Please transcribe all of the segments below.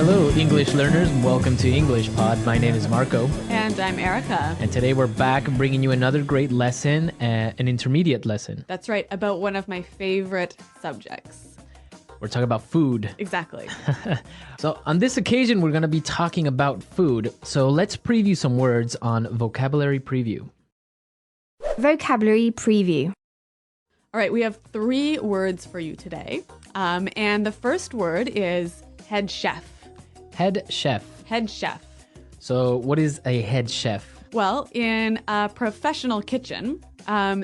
Hello, English learners. Welcome to English Pod. My name is Marco. And I'm Erica. And today we're back bringing you another great lesson, an intermediate lesson. That's right, about one of my favorite subjects. We're talking about food. Exactly. So on this occasion, we're going to be talking about food. So let's preview some words on Vocabulary Preview. Vocabulary Preview. All right, we have 3 words for you today. And the first word is head chef. Head chef. Head chef. So what is a head chef? Well, in a professional kitchen,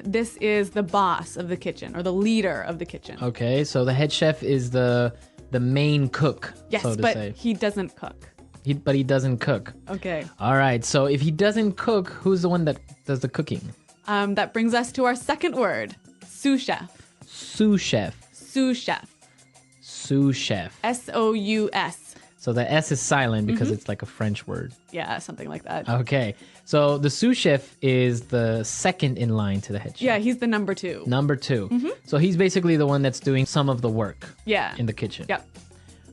this is the boss of the kitchen or the leader of the kitchen. Okay, so the head chef is the main cook, Yes, so to but say. he doesn't cook. But he doesn't cook. Okay. All right, so if he doesn't cook, who's the one that does the cooking? That brings us to our second word, sous chef. Sous chef. Sous chef. Sous chef. S-O-U-S. So the S is silent because it's like a French word. Yeah, something like that. Okay, so the sous chef is the second in line to the head chef. Yeah, he's the number 2. Number 2. So he's basically the one that's doing some of the work Yeah. in the kitchen. Yep.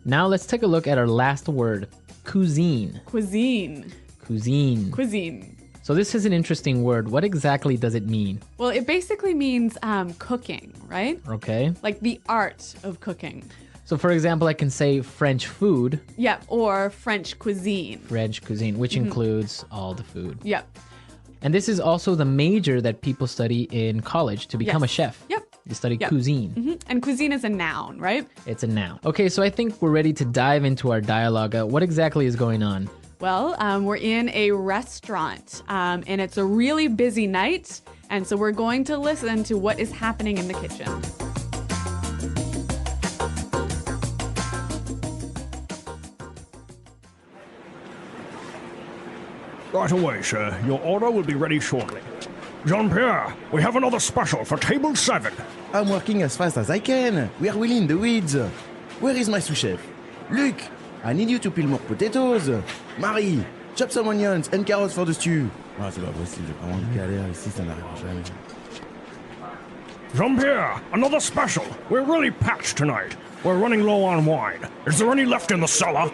Now let's take a look at our last word, cuisine. Cuisine. Cuisine. Cuisine. So this is an interesting word. What exactly does it mean? Well, it basically means cooking, right? Okay. Like the art of cooking. So for example, I can say French food, Yeah, or French cuisine. French cuisine, which includes all the food. Yep. And this is also the major that people study in college to become a Yes. chef. Yep. You study Yep. cuisine. And cuisine is a noun, right? It's a noun. Okay, so I think we're ready to dive into our dialogue. What exactly is going on? Well, we're in a restaurant, and it's a really busy night. And so we're going to listen to what is happening in the kitchen. Right away, sir. Your order will be ready shortly. Jean-Pierre, we have another special for table 7. I'm working as fast as I can. We are really in the weeds. Where is my sous chef? Luc, I need you to peel more potatoes. Marie, chop some onions and carrots for the stew. Ah, c'est pas possible, j'ai vraiment une galère ici, ça n'arrive jamais. Jean-Pierre, another special. We're really patched tonight. We're running low on wine. Is there any left in the cellar?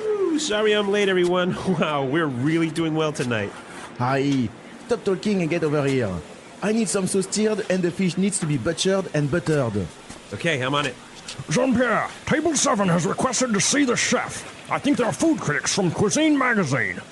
Ooh, sorry I'm late, everyone. Wow, we're really doing well tonight. Harry, stop talking and get over here. I need some sauce tiered and the fish needs to be butchered and buttered. Okay, I'm on it. Jean-Pierre, table 7 has requested to see the chef. I think they're food critics from Cuisine Magazine.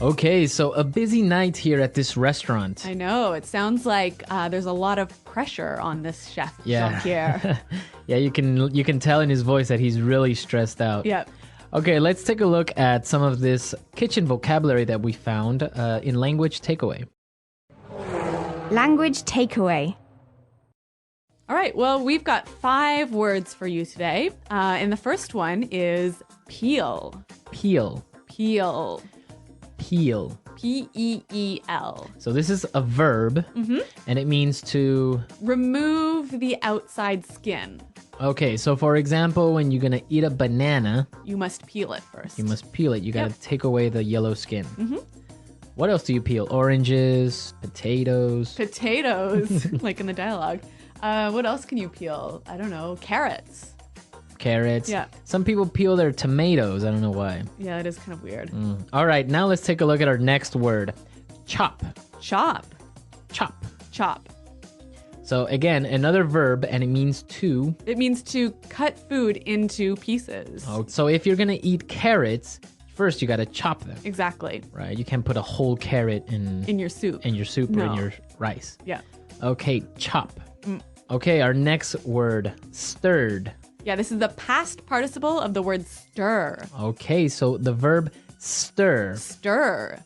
Okay, so a busy night here at this restaurant. I know. It sounds like there's a lot of pressure on this chef, Yeah. Jean-Pierre. Yeah, you can tell in his voice that he's really stressed out. Yep. Okay, let's take a look at some of this kitchen vocabulary that we found in Language Takeaway. Language Takeaway. All right, well, we've got 5 words for you today. And the first one is peel. Peel. Peel. Peel. P-E-E-L. So this is a verb, and it means to... Remove the outside skin. Okay, so for example, when you're gonna eat a banana, You must peel it first. you must peel it. You gotta Yep. take away the yellow skin. What else do you peel? Oranges, potatoes. Potatoes, like in the dialogue. What else can you peel? I don't know. Carrots. Carrots. Yeah. Some people peel their tomatoes. I don't know why. Yeah, it is kind of weird. All right, now let's take a look at our next word. Chop. Chop. Chop. Chop. So again, another verb, and it means to. It means to cut food into pieces. Oh, so if you're gonna eat carrots, first you gotta chop them, Exactly. right? You can't put a whole carrot in In your soup. your soup or in No. your rice. Yeah. Okay, chop. Okay, our next word, stirred. Yeah, this is the past participle of the word stir. Okay, so the verb stir. Stir.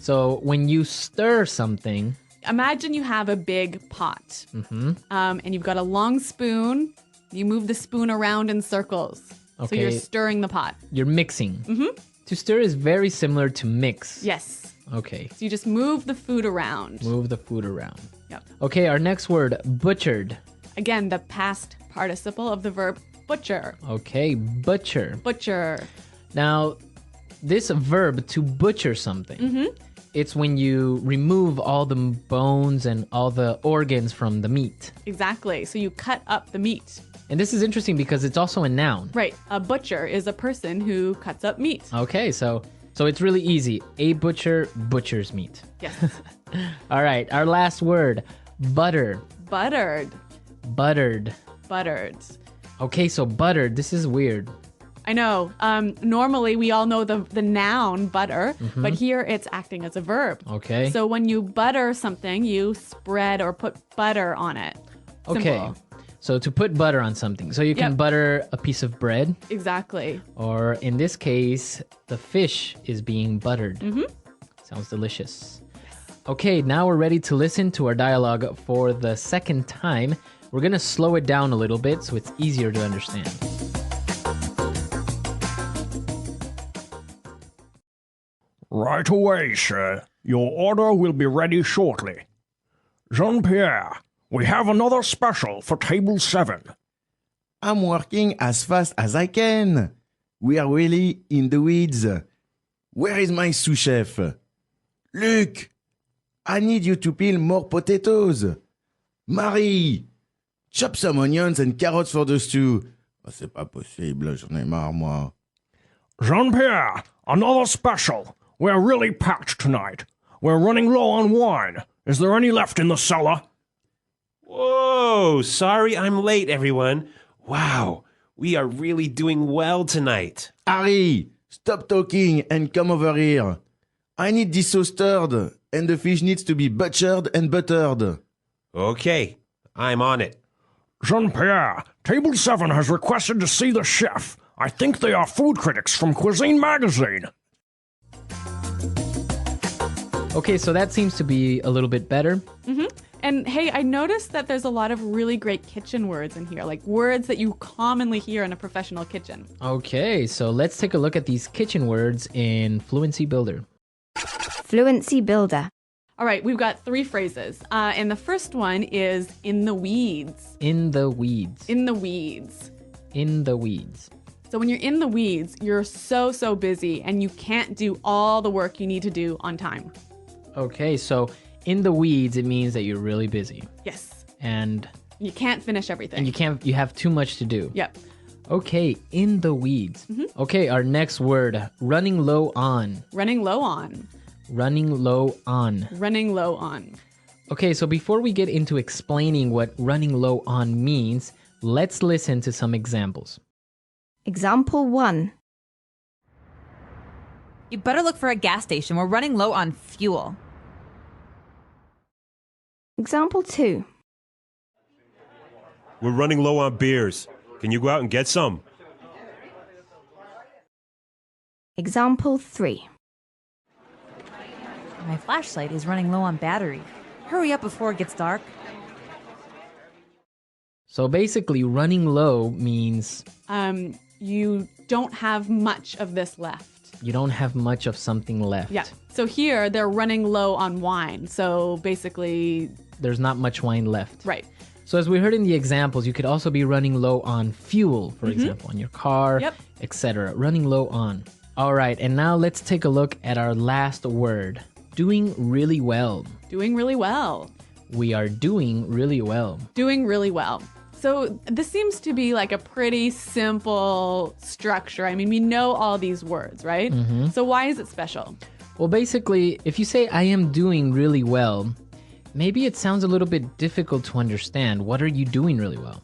So when you stir something, Imagine you have a big pot. And you've got a long spoon. You move the spoon around in circles. So Okay. you're stirring the pot. you're mixing. To stir is very similar to mix. Yes. Okay, So you just move the food around. move the food around. Yep. Okay, our next word, butchered. Again, the past participle of the verb butcher. Okay, butcher. Butcher. Now, this verb to butcher something, it's when you remove all the bones and all the organs from the meat. Exactly. So you cut up the meat. And this is interesting because it's also a noun. Right. A butcher is a person who cuts up meat. Okay, so it's really easy. A butcher butchers meat. Yes. All right, our last word, butter. Buttered. Buttered. Buttered. Okay, so buttered, this is weird. I know. Normally, we all know the noun butter, but here it's acting as a verb. Okay. So when you butter something, you spread or put butter on it. Okay. Simple. So to put butter on something. So you can Yep. butter a piece of bread, Exactly. or in this case, the fish is being buttered. Sounds delicious. Okay, now we're ready to listen to our dialogue for the second time. We're going to slow it down a little bit so it's easier to understand. Right away, sir. Your order will be ready shortly. Jean-Pierre, we have another special for table 7. I'm working as fast as I can. We are really in the weeds. Where is my sous chef? Luc, I need you to peel more potatoes. Marie, chop some onions and carrots for the stew. Oh, c'est pas possible, j'en ai marre, moi. Jean-Pierre, another special. We're really packed tonight. We're running low on wine. Is there any left in the cellar? Whoa, sorry I'm late, everyone. Wow, we are really doing well tonight. Harry, stop talking and come over here. I need this sauce stirred, and the fish needs to be butchered and buttered. Okay, I'm on it. Jean-Pierre, table 7 has requested to see the chef. I think they are food critics from Cuisine Magazine. Okay, so that seems to be a little bit better. And hey, I noticed that there's a lot of really great kitchen words in here, like words that you commonly hear in a professional kitchen. Okay, so let's take a look at these kitchen words in Fluency Builder. Fluency Builder. All right, we've got 3 phrases. And the first one is in the weeds. In the weeds. In the weeds. In the weeds. So when you're in the weeds, you're so busy and you can't do all the work you need to do on time. Okay, so in the weeds, it means that you're really busy. Yes. And You can't finish everything. you have too much to do. Yep. Okay, in the weeds. Okay, our next word, running low on. Running low on. Running low on. Running low on. Okay, so before we get into explaining what running low on means, let's listen to some examples. Example 1. You better look for a gas station. We're running low on fuel. Example 2. We're running low on beers. Can you go out and get some? Example 3. My flashlight is running low on battery. Hurry up before it gets dark. So basically, running low means You don't have much of this left. you don't have much of something left. Yeah. So here they're running low on wine. So basically, There's not much wine left. right. So as we heard in the examples, you could also be running low on fuel, for example, on your car, Yep. etc. Running low on. All right, and now let's take a look at our last word. Doing really well. Doing really well. We are doing really well. Doing really well. So this seems to be like a pretty simple structure. I mean, we know all these words, right? So why is it special? Well, basically, if you say I am doing really well, maybe it sounds a little bit difficult to understand. What are you doing really well?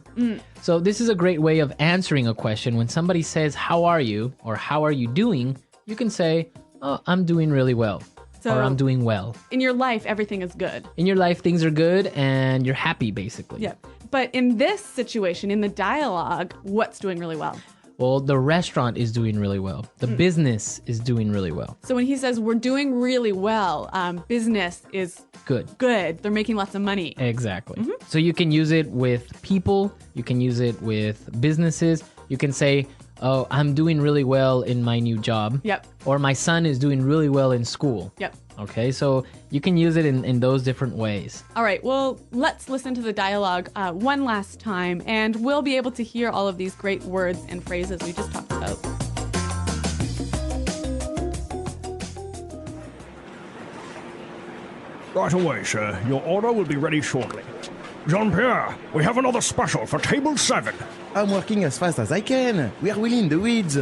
So this is a great way of answering a question. When somebody says, how are you? Or how are you doing? You can say, oh, I'm doing really well. So- or I'm doing well. In your life, everything is good. In your life, things are good and you're happy, basically. Yeah. But in this situation, in the dialogue, what's doing really well? Well, the restaurant is doing really well. The business is doing really well. So when he says we're doing really well, business is Good. good. They're making lots of money. Exactly. So you can use it with people. You can use it with businesses. You can say, oh, I'm doing really well in my new job. Yep. Or my son is doing really well in school. Yep. Okay, so you can use it in those different ways. All right, well, let's listen to the dialogue one last time, and we'll be able to hear all of these great words and phrases we just talked about. Right away, sir. Your order will be ready shortly. Jean-Pierre, we have another special for table 7. I'm working as fast as I can. We are really in the weeds.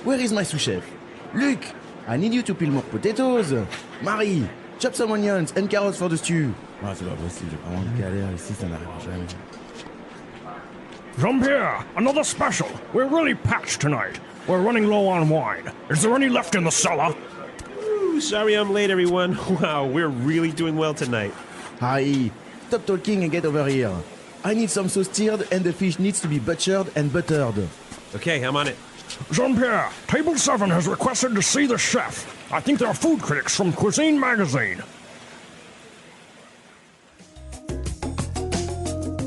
Where is my sous-chef? Luc, I need you to peel more potatoes. Marie, chop some onions and carrots for the stew. Ah, c'est pas possible, j'ai vraiment une galère ici, ça n'arrivera jamais. Jean-Pierre, another special. We're really packed tonight. We're running low on wine. Is there any left in the cellar? Ooh, sorry I'm late, everyone. Wow, we're really doing well tonight. Harry, stop talking and get over here. I need some sauce tiered and the fish needs to be butchered and buttered. Okay, I'm on it. Jean-Pierre, table 7 has requested to see the chef. I think they're food critics from Cuisine Magazine.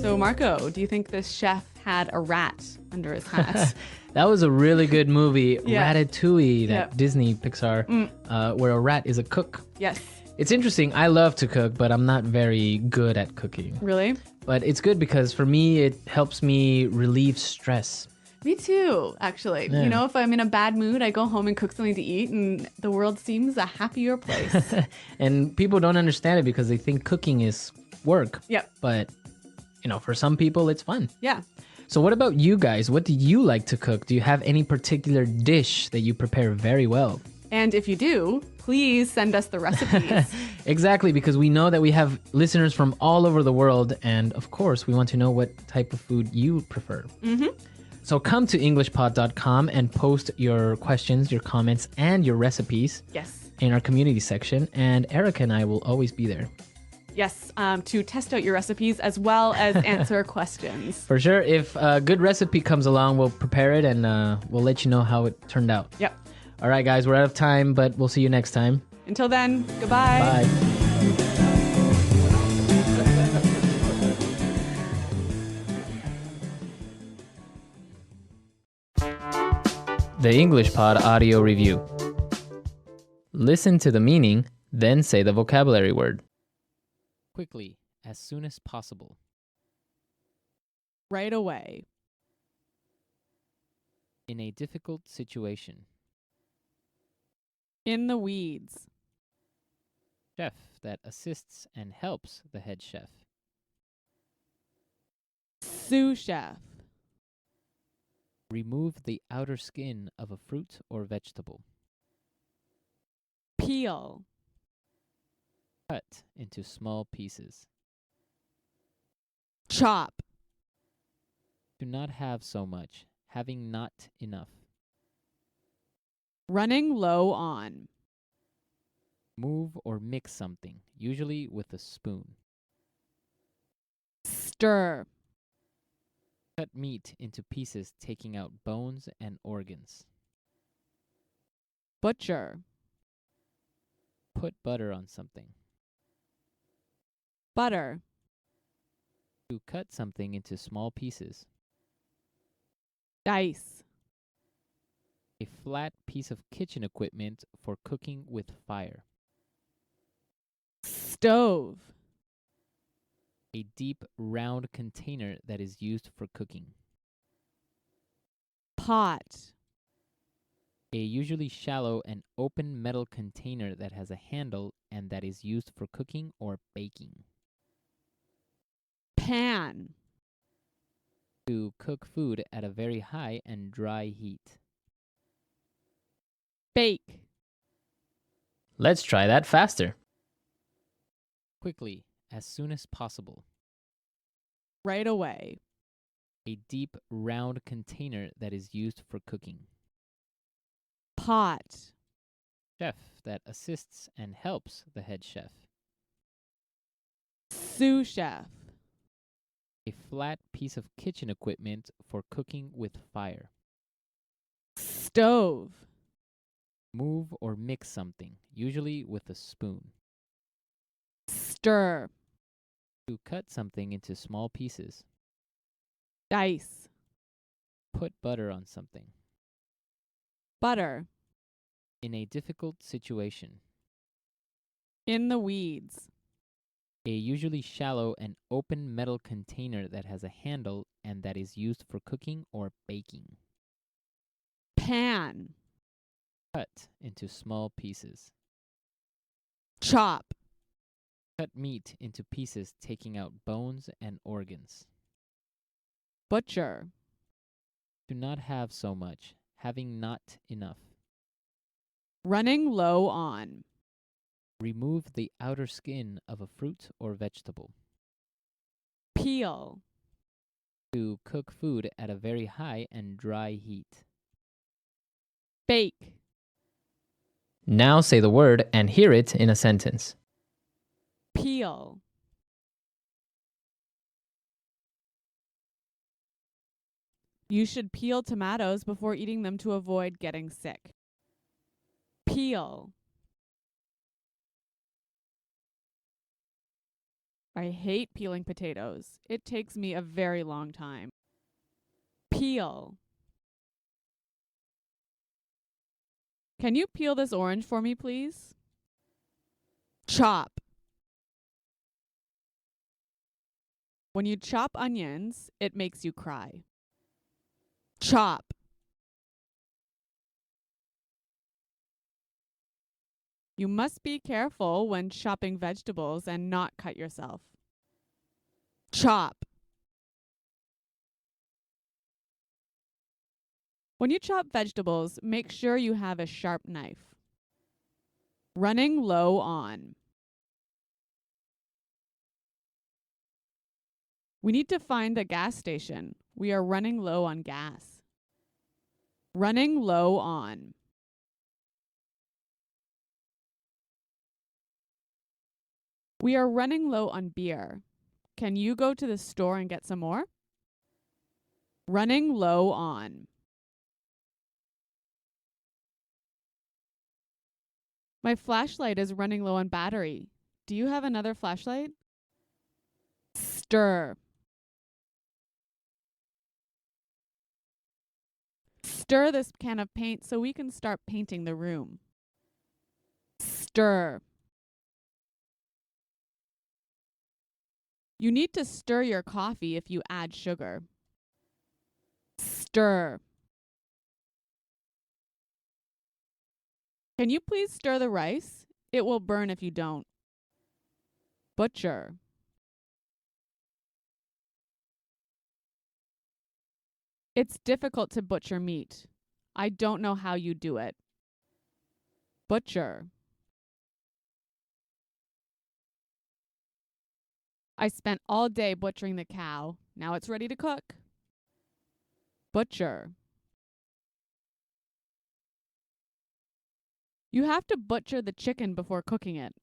So, Marco, do you think this chef had a rat under his hat? That was a really good movie, Yeah. Ratatouille, that Yeah. Disney Pixar, where a rat is a cook. Yes. It's interesting. I love to cook, but I'm not very good at cooking. Really? But it's good because for me, it helps me relieve stress. Me too, actually. Yeah. You know, if I'm in a bad mood, I go home and cook something to eat, and the world seems a happier place. And people don't understand it because they think cooking is work. Yep. But, for some people, it's fun. Yeah. So what about you guys? What do you like to cook? Do you have any particular dish that you prepare very well? And if you do, please send us the recipes. Exactly, because we know that we have listeners from all over the world. And of course, we want to know what type of food you prefer. Mm-hmm. So come to EnglishPod.com and post your questions, your comments, and your recipes Yes. in our community section. And Erica and I will always be there. Yes, to test out your recipes as well as answer questions. For sure. If a good recipe comes along, we'll prepare it and we'll let you know how it turned out. Yep. All right, guys, we're out of time, but we'll see you next time. Until then, goodbye. Bye. The English Pod Audio Review. Listen to the meaning, then say the vocabulary word. Quickly, as soon as possible. Right away. In a difficult situation. In the weeds. Chef that assists and helps the head chef. Sous chef. Remove the outer skin of a fruit or vegetable. Peel. Cut into small pieces. Chop. Do not have so much, having not enough. Running low on. Move or mix something, usually with a spoon. Stir. Cut meat into pieces, taking out bones and organs. Butcher. Put butter on something. Butter. To cut something into small pieces. Dice. A flat piece of kitchen equipment for cooking with fire. Stove. A deep, round container that is used for cooking. Pot. A usually shallow and open metal container that has a handle and that is used for cooking or baking. Pan. To cook food at a very high and dry heat. Bake. Let's try that faster. Quickly, as soon as possible. Right away. A deep, round container that is used for cooking. Pot. Chef that assists and helps the head chef. Sous chef. A flat piece of kitchen equipment for cooking with fire. Stove. Move or mix something, usually with a spoon. Stir. To cut something into small pieces. Dice. Put butter on something. Butter. In a difficult situation. In the weeds. A usually shallow and open metal container that has a handle and that is used for cooking or baking. Pan. Cut into small pieces. Chop. Cut meat into pieces, taking out bones and organs. Butcher. To not have so much, having not enough. Running low on. Remove the outer skin of a fruit or vegetable. Peel. To cook food at a very high and dry heat. Bake. Now say the word and hear it in a sentence. Peel. You should peel tomatoes before eating them to avoid getting sick. Peel. I hate peeling potatoes. It takes me a very long time. Peel. Can you peel this orange for me, please? Chop. When you chop onions, it makes you cry. Chop. You must be careful when chopping vegetables and not cut yourself. Chop. When you chop vegetables, make sure you have a sharp knife. Running low on. We need to find a gas station. We are running low on gas. Running low on. We are running low on beer. Can you go to the store and get some more? Running low on. My flashlight is running low on battery. Do you have another flashlight? Stir. Stir this can of paint so we can start painting the room. Stir. You need to stir your coffee if you add sugar. Stir. Can you please stir the rice? It will burn if you don't. Butcher. It's difficult to butcher meat. I don't know how you do it. Butcher. I spent all day butchering the cow. Now it's ready to cook. Butcher. You have to butcher the chicken before cooking it.